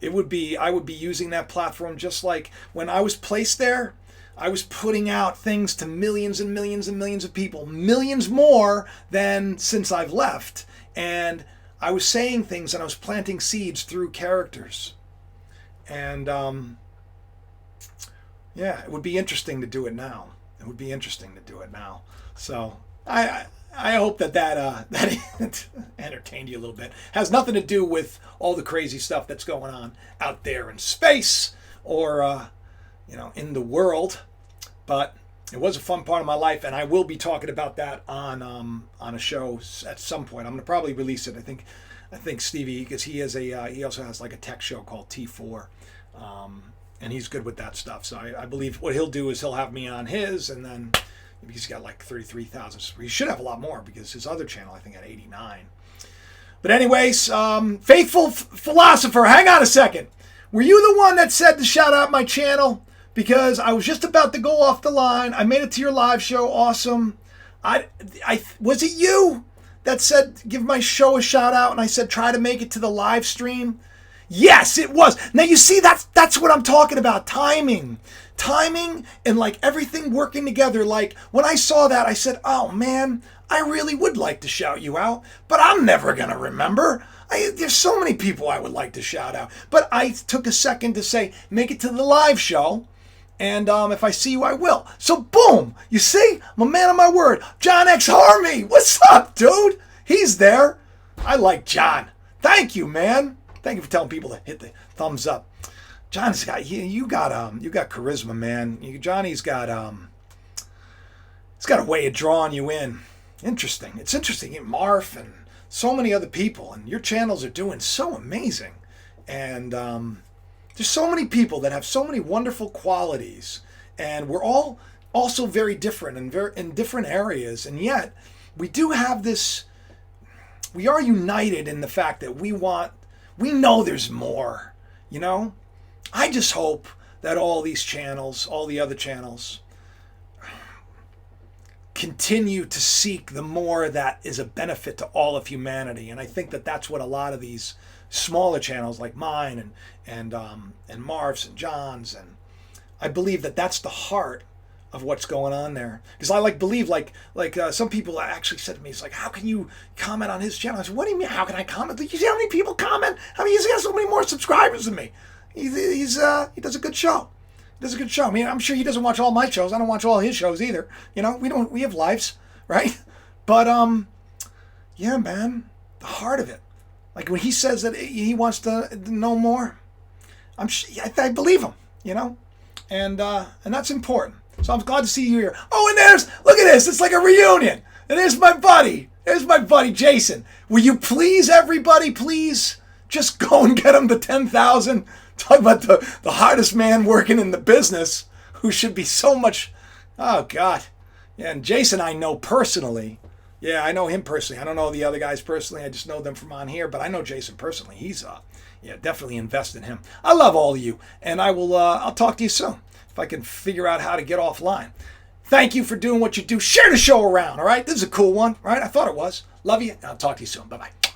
I would be using that platform just like when I was placed there. I was putting out things to millions and millions and millions of people, millions more than since I've left. And I was saying things and I was planting seeds through characters. And yeah, it would be interesting to do it now. So I hope that entertained you a little bit. Has nothing to do with all the crazy stuff that's going on out there in space or in the world, but it was a fun part of my life, and I will be talking about that on a show at some point. I'm going to probably release it. I think Stevie, because he also has like a tech show called T4, and he's good with that stuff. So I believe what he'll do is he'll have me on his, and then he's got like 33,000. He should have a lot more because his other channel I think had 89. But anyways, faithful philosopher, hang on a second. Were you the one that said to shout out my channel? Because I was just about to go off the line. I made it to your live show. Awesome. Was it you that said give my show a shout out? And I said try to make it to the live stream. Yes, it was. Now you see, that's what I'm talking about. Timing, and like everything working together. Like when I saw that, I said, oh man, I really would like to shout you out, but I'm never gonna remember. There's so many people I would like to shout out, but I took a second to say make it to the live show. And if I see you, I will. So boom, you see, I'm a man of my word. John X Harmony, what's up, dude? He's there. I like John. Thank you, man. Thank you for telling people to hit the thumbs up. John's got you got charisma, man. Johnny's got he's got a way of drawing you in. Interesting. It's interesting. Marf and so many other people, and your channels are doing so amazing. And there's so many people that have so many wonderful qualities, and we're all also very different and very in different areas, and yet we do have this. We are united in the fact that we know there's more. You know, I just hope that all these channels, all the other channels, continue to seek the more that is a benefit to all of humanity. And I think that that's what a lot of these smaller channels like mine and Marv's and John's, and I believe that that's the heart of what's going on there. Because I believe some people actually said to me, it's like, how can you comment on his channel? I said, what do you mean, how can I comment? You see how many people comment? I mean, he's got so many more subscribers than me. He does a good show. He does a good show. I mean, I'm sure he doesn't watch all my shows. I don't watch all his shows either. You know, we have lives, right? But yeah, man, the heart of it. Like when he says that he wants to know more, I believe him, you know, and that's important. So I'm glad to see you here. Oh, and look at this. It's like a reunion. And there's my buddy. There's my buddy, Jason. Will you please, everybody, please just go and get him to 10,000. Talk about the hardest man working in the business, who should be so much. Oh, God. Yeah, and Jason I know personally. Yeah, I know him personally. I don't know the other guys personally. I just know them from on here. But I know Jason personally. He's, definitely invest in him. I love all of you. And I'll talk to you soon if I can figure out how to get offline. Thank you for doing what you do. Share the show around, all right? This is a cool one, all right? I thought it was. Love you. I'll talk to you soon. Bye-bye.